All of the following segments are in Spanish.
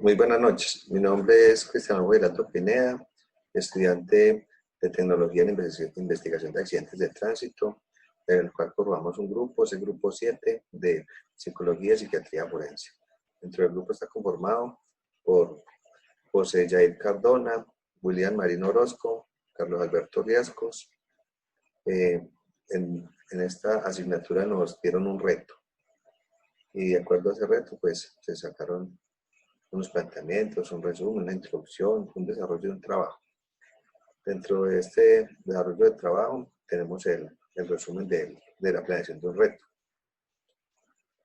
Muy buenas noches. Mi nombre es Cristiano Gerardo Pineda, estudiante de Tecnología en Investigación de Accidentes de Tránsito, en el cual formamos un grupo, es el grupo 7 de Psicología y Psiquiatría Forense. Dentro del grupo está conformado por José Yair Cardona, William Marino Orozco, Carlos Alberto Riascos. En esta asignatura nos dieron un reto y de acuerdo a ese reto pues se sacaron unos planteamientos, un resumen, una introducción, un desarrollo de un trabajo. Dentro de este desarrollo de trabajo tenemos el resumen de la planeación de un reto.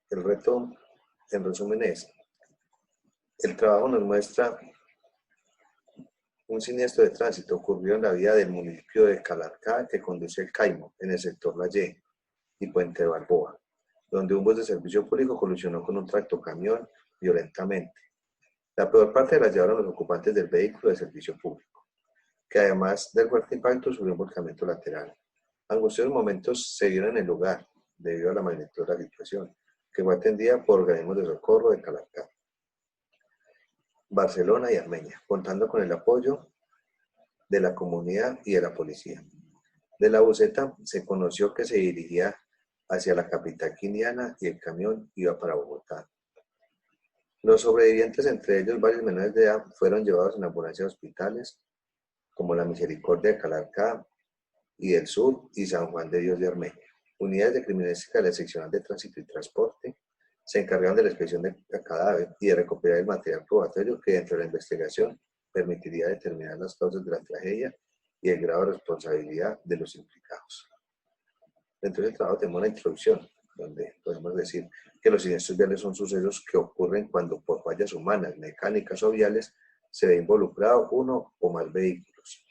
El reto, en resumen, es, el trabajo nos muestra un siniestro de tránsito ocurrido en la vía del municipio de Calarcá que conduce el Caimo, en el sector La Y y Puente de Balboa, donde un bus de servicio público colisionó con un tractocamión violentamente. La peor parte la llevaron los ocupantes del vehículo de servicio público, que además del fuerte impacto sufrió un volcamiento lateral. Angustiosos momentos se dieron en el lugar, debido a la magnitud de la situación, que fue atendida por organismos de socorro de Calarcá, Barcelona y Armenia, contando con el apoyo de la comunidad y de la policía. De la buseta se conoció que se dirigía hacia la capital quiniana y el camión iba para Bogotá. Los sobrevivientes, entre ellos varios menores de edad, fueron llevados en ambulancias a hospitales como la Misericordia de Calarcá y del Sur y San Juan de Dios de Armenia. Unidades de criminalística de la seccional de tránsito y transporte se encargaron de la inspección del cadáver y de recopilar el material probatorio que dentro de la investigación permitiría determinar las causas de la tragedia y el grado de responsabilidad de los implicados. Dentro del trabajo tenemos una introducción donde podemos decir que los siniestros viales son sucesos que ocurren cuando por fallas humanas, mecánicas o viales se ve involucrado uno o más vehículos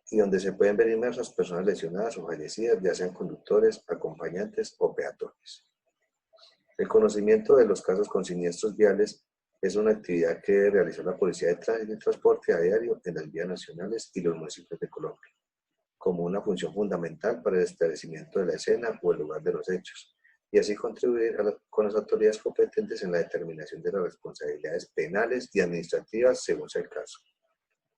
y donde se pueden ver inmersas personas lesionadas o fallecidas, ya sean conductores, acompañantes o peatones. El conocimiento de los casos con siniestros viales es una actividad que realizó la Policía de Tránsito y Transporte a diario en las vías nacionales y los municipios de Colombia, como una función fundamental para el establecimiento de la escena o el lugar de los hechos, y así contribuir con las autoridades competentes en la determinación de las responsabilidades penales y administrativas según sea el caso.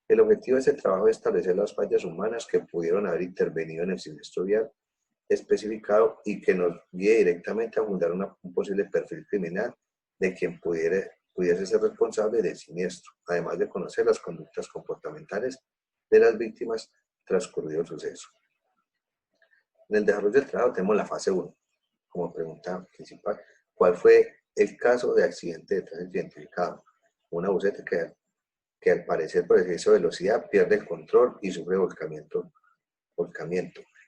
El objetivo de este trabajo es establecer las fallas humanas que pudieron haber intervenido en el siniestro vial especificado y que nos guíe directamente a fundar un posible perfil criminal de quien pudiese ser responsable del siniestro, además de conocer las conductas comportamentales de las víctimas transcurrido el suceso. En el desarrollo del trabajo tenemos la fase 1, como pregunta principal. ¿Cuál fue el caso de accidente de tránsito identificado? Una buseta que al parecer por exceso de velocidad pierde el control y sufre volcamiento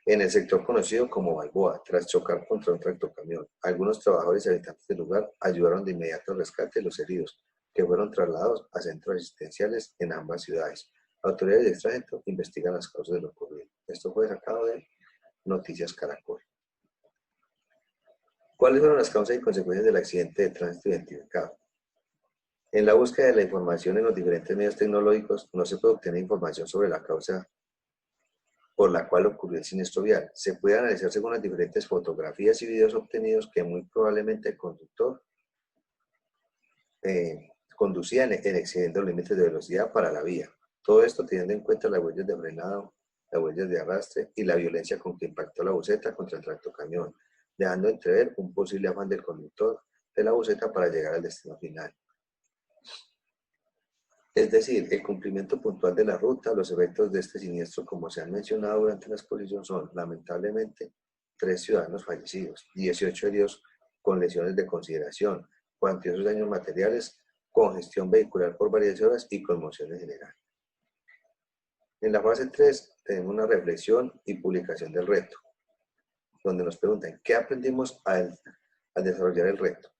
en el sector conocido como Balboa, tras chocar contra un tractocamión. Algunos trabajadores y habitantes del lugar ayudaron de inmediato al rescate de los heridos, que fueron trasladados a centros asistenciales en ambas ciudades. Autoridades de tránsito investigan las causas de lo ocurrido. Esto fue sacado de Noticias Caracol. ¿Cuáles fueron las causas y consecuencias del accidente de tránsito identificado? En la búsqueda de la información en los diferentes medios tecnológicos no se puede obtener información sobre la causa por la cual ocurrió el siniestro vial. Se puede analizar según las diferentes fotografías y videos obtenidos que muy probablemente el conductor conducía excediendo los límites de velocidad para la vía. Todo esto teniendo en cuenta las huellas de frenado, las huellas de arrastre y la violencia con que impactó la buseta contra el tractocamión, dejando entrever un posible afán del conductor de la buseta para llegar al destino final. Es decir, el cumplimiento puntual de la ruta. Los efectos de este siniestro, como se han mencionado durante la exposición, son lamentablemente 3 ciudadanos fallecidos, 18 heridos con lesiones de consideración, cuantiosos daños materiales, congestión vehicular por varias horas y conmoción en general. En la fase 3 tenemos una reflexión y publicación del reto, donde nos preguntan ¿qué aprendimos al desarrollar el reto?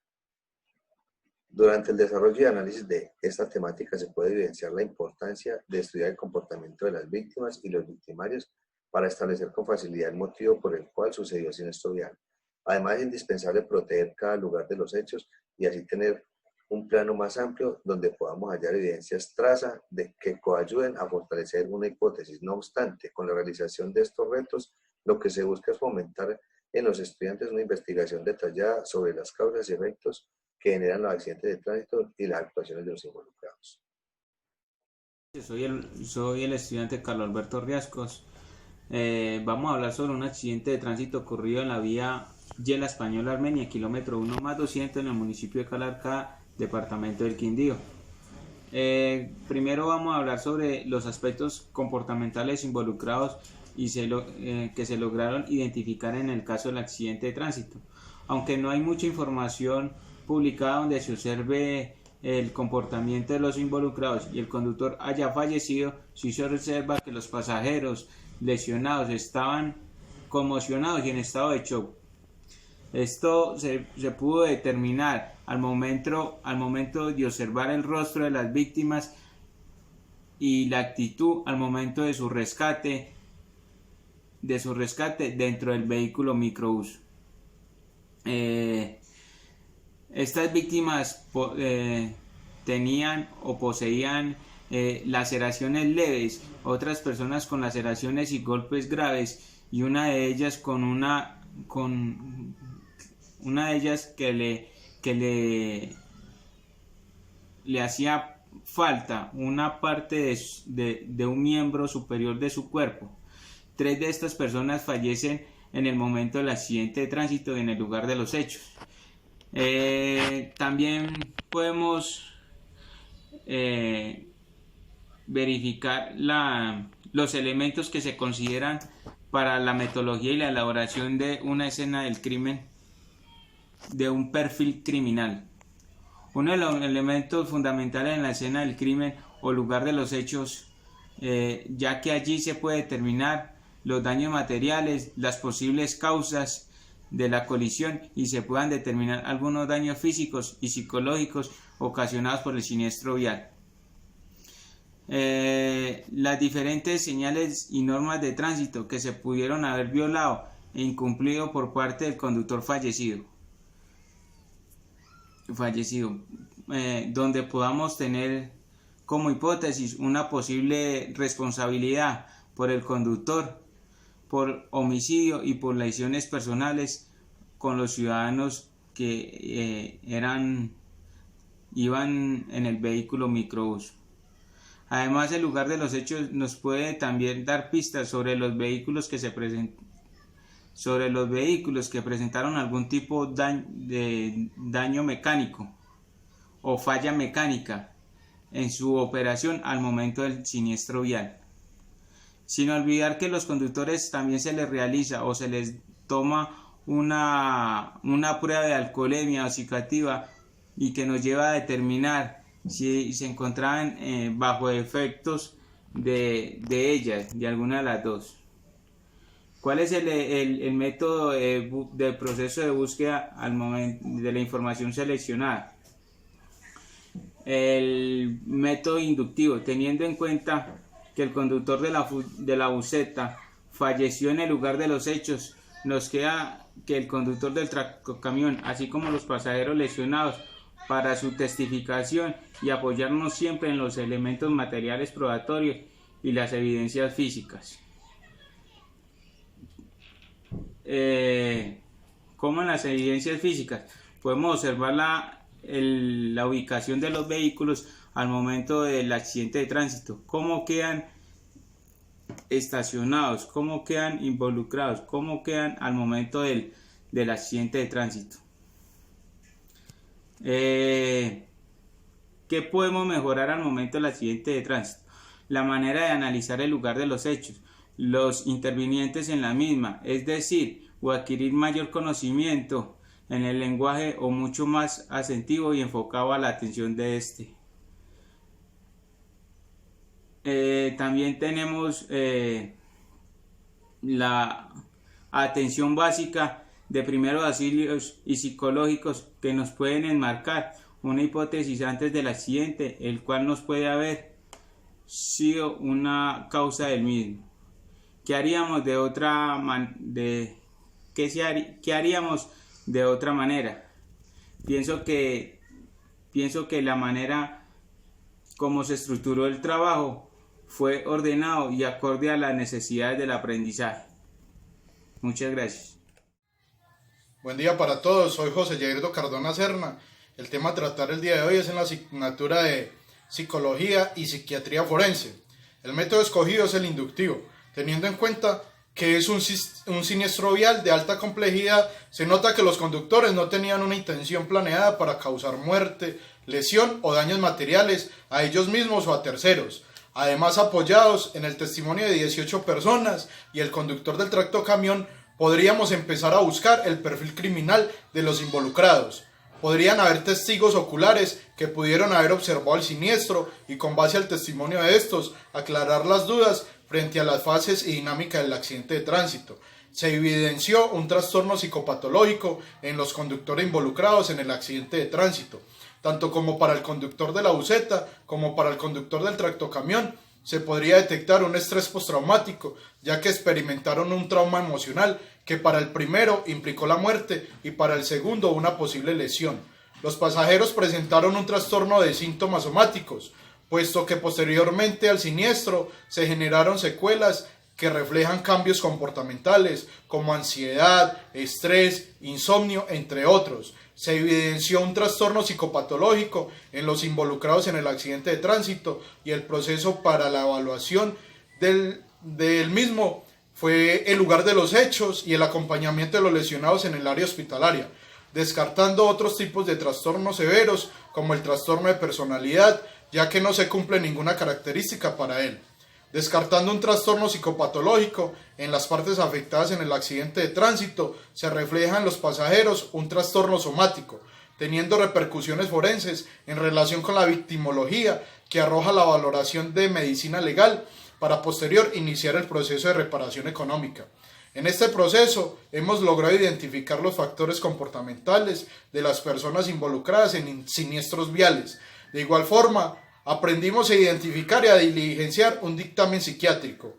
Durante el desarrollo y análisis de esta temática se puede evidenciar la importancia de estudiar el comportamiento de las víctimas y los victimarios para establecer con facilidad el motivo por el cual sucedió el siniestro vial. Además, es indispensable proteger cada lugar de los hechos y así tener un plano más amplio donde podamos hallar evidencias traza de que coayuden a fortalecer una hipótesis. No obstante, con la realización de estos retos, lo que se busca es fomentar en los estudiantes una investigación detallada sobre las causas y efectos que generan los accidentes de tránsito y las actuaciones de los involucrados. Soy el estudiante Carlos Alberto Riascos. Vamos a hablar sobre un accidente de tránsito ocurrido en la vía Yela Española Armenia, kilómetro 1+200 en el municipio de Calarcá, departamento del Quindío. Primero vamos a hablar sobre los aspectos comportamentales involucrados y que se lograron identificar en el caso del accidente de tránsito. Aunque no hay mucha información publicada donde se observe el comportamiento de los involucrados y el conductor haya fallecido, sí se observa que los pasajeros lesionados estaban conmocionados y en estado de shock. Esto se pudo determinar al momento de observar el rostro de las víctimas y la actitud al momento de su rescate dentro del vehículo microbús. Estas víctimas tenían o poseían laceraciones leves, otras personas con laceraciones y golpes graves, y una de ellas que le hacía falta una parte de un miembro superior de su cuerpo. 3 de estas personas fallecen en el momento del accidente de tránsito y en el lugar de los hechos. También podemos verificar los elementos que se consideran para la metodología y la elaboración de una escena del crimen, de un perfil criminal. Uno de los elementos fundamentales en la escena del crimen o lugar de los hechos, ya que allí se puede determinar los daños materiales, las posibles causas de la colisión y se puedan determinar algunos daños físicos y psicológicos ocasionados por el siniestro vial. Las diferentes señales y normas de tránsito que se pudieron haber violado e incumplido por parte del conductor fallecido, donde podamos tener como hipótesis una posible responsabilidad por el conductor por homicidio y por lesiones personales con los ciudadanos que iban en el vehículo microbús. Además, el lugar de los hechos nos puede también dar pistas sobre los vehículos que presentaron algún tipo de daño mecánico o falla mecánica en su operación al momento del siniestro vial. Sin olvidar que los conductores también se les realiza o se les toma una prueba de alcoholemia oxidativa y que nos lleva a determinar si se encontraban bajo efectos de ellas, de alguna de las dos. ¿Cuál es el método del proceso de búsqueda al momento de la información seleccionada? El método inductivo, teniendo en cuenta que el conductor de la buseta falleció en el lugar de los hechos, nos queda que el conductor del tractocamión, así como los pasajeros lesionados, para su testificación y apoyarnos siempre en los elementos materiales probatorios y las evidencias físicas. Como en las evidencias físicas, podemos observar la ubicación de los vehículos al momento del accidente de tránsito, cómo quedan estacionados, cómo quedan involucrados, cómo quedan al momento del accidente de tránsito. ¿Qué podemos mejorar al momento del accidente de tránsito? La manera de analizar el lugar de los hechos, los intervinientes en la misma, es decir, o adquirir mayor conocimiento en el lenguaje o mucho más asentivo y enfocado a la atención de este. También tenemos la atención básica de primeros auxilios y psicológicos que nos pueden enmarcar una hipótesis antes del accidente, el cual nos puede haber sido una causa del mismo. ¿Qué haríamos de otra manera? Pienso que la manera como se estructuró el trabajo fue ordenado y acorde a las necesidades del aprendizaje. Muchas gracias. Buen día para todos, soy José Yairdo Cardona Serna, El tema a tratar el día de hoy es en la asignatura de Psicología y Psiquiatría Forense. El método escogido es el inductivo. Teniendo en cuenta que es un siniestro vial de alta complejidad, se nota que los conductores no tenían una intención planeada para causar muerte, lesión o daños materiales a ellos mismos o a terceros. Además, apoyados en el testimonio de 18 personas y el conductor del tractocamión, podríamos empezar a buscar el perfil criminal de los involucrados. Podrían haber testigos oculares que pudieron haber observado el siniestro y, con base al testimonio de estos, aclarar las dudas frente a las fases y dinámica del accidente de tránsito. Se evidenció un trastorno psicopatológico en los conductores involucrados en el accidente de tránsito, tanto como para el conductor de la buseta como para el conductor del tractocamión. Se podría detectar un estrés postraumático, ya que experimentaron un trauma emocional que para el primero implicó la muerte y para el segundo una posible lesión. Los pasajeros presentaron un trastorno de síntomas somáticos, puesto que posteriormente al siniestro se generaron secuelas que reflejan cambios comportamentales como ansiedad, estrés, insomnio, entre otros. Se evidenció un trastorno psicopatológico en los involucrados en el accidente de tránsito y el proceso para la evaluación del mismo fue el lugar de los hechos y el acompañamiento de los lesionados en el área hospitalaria, descartando otros tipos de trastornos severos como el trastorno de personalidad, ya que no se cumple ninguna característica para él. Descartando un trastorno psicopatológico, en las partes afectadas en el accidente de tránsito se refleja en los pasajeros un trastorno somático, teniendo repercusiones forenses en relación con la victimología que arroja la valoración de medicina legal para posterior iniciar el proceso de reparación económica. En este proceso hemos logrado identificar los factores comportamentales de las personas involucradas en siniestros viales. De igual forma, aprendimos a identificar y a diligenciar un dictamen psiquiátrico.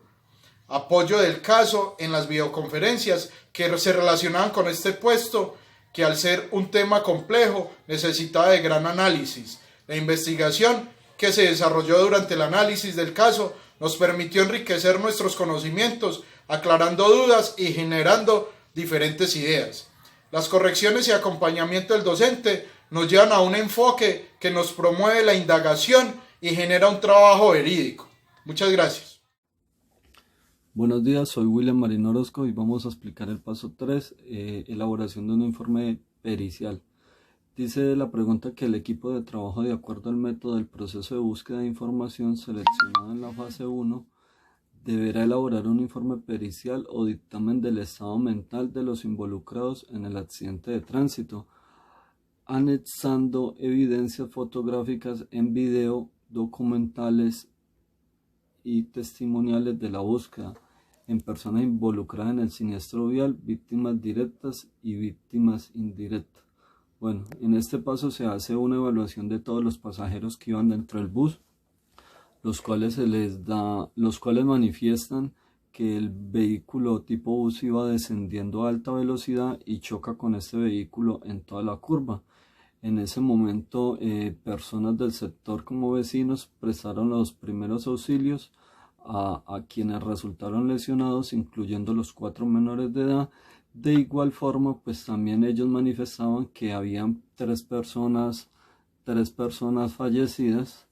Apoyo del caso en las videoconferencias que se relacionaban con este puesto, que al ser un tema complejo necesitaba de gran análisis. La investigación que se desarrolló durante el análisis del caso nos permitió enriquecer nuestros conocimientos, aclarando dudas y generando diferentes ideas. Las correcciones y acompañamiento del docente nos llevan a un enfoque que nos promueve la indagación y genera un trabajo verídico. Muchas gracias. Buenos días, soy William Marín Orozco y vamos a explicar el paso 3, elaboración de un informe pericial. Dice la pregunta que el equipo de trabajo, de acuerdo al método del proceso de búsqueda de información seleccionado en la fase 1, deberá elaborar un informe pericial o dictamen del estado mental de los involucrados en el accidente de tránsito, anexando evidencias fotográficas en video, documentales y testimoniales de la búsqueda en personas involucradas en el siniestro vial, víctimas directas y víctimas indirectas. Bueno, en este paso se hace una evaluación de todos los pasajeros que iban dentro del bus, los cuales manifiestan que el vehículo tipo bus iba descendiendo a alta velocidad y choca con este vehículo en toda la curva. En ese momento, personas del sector como vecinos prestaron los primeros auxilios a quienes resultaron lesionados, incluyendo los 4 menores de edad. De igual forma, pues también ellos manifestaban que habían tres personas fallecidas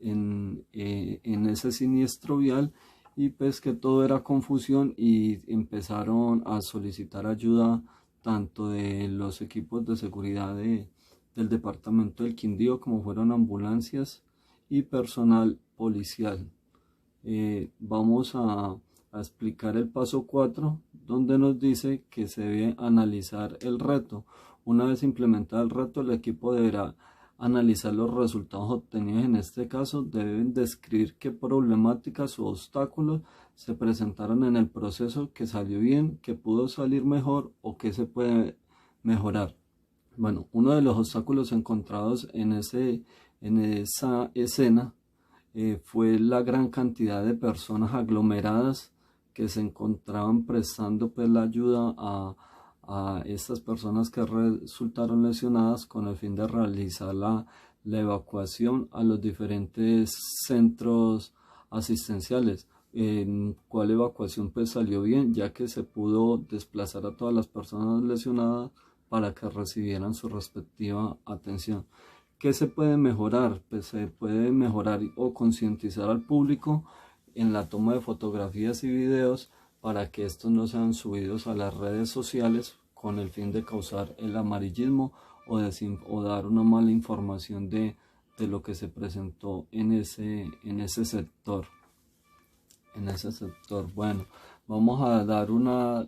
en ese siniestro vial, y pues que todo era confusión y empezaron a solicitar ayuda tanto de los equipos de seguridad del departamento del Quindío, como fueron ambulancias y personal policial. Vamos a explicar el paso 4, donde nos dice que se debe analizar el reto. Una vez implementado el reto, el equipo deberá analizar los resultados obtenidos. En este caso, deben describir qué problemáticas o obstáculos se presentaron en el proceso, que salió bien, que pudo salir mejor o que se puede mejorar. Bueno, uno de los obstáculos encontrados en esa escena fue la gran cantidad de personas aglomeradas que se encontraban prestando pues la ayuda a estas personas que resultaron lesionadas, con el fin de realizar la evacuación a los diferentes centros asistenciales. En cual evacuación pues salió bien, ya que se pudo desplazar a todas las personas lesionadas para que recibieran su respectiva atención. ¿Qué se puede mejorar? Pues se puede mejorar o concientizar al público en la toma de fotografías y videos para que estos no sean subidos a las redes sociales con el fin de causar el amarillismo o dar una mala información de lo que se presentó en ese sector. Bueno, vamos a dar una...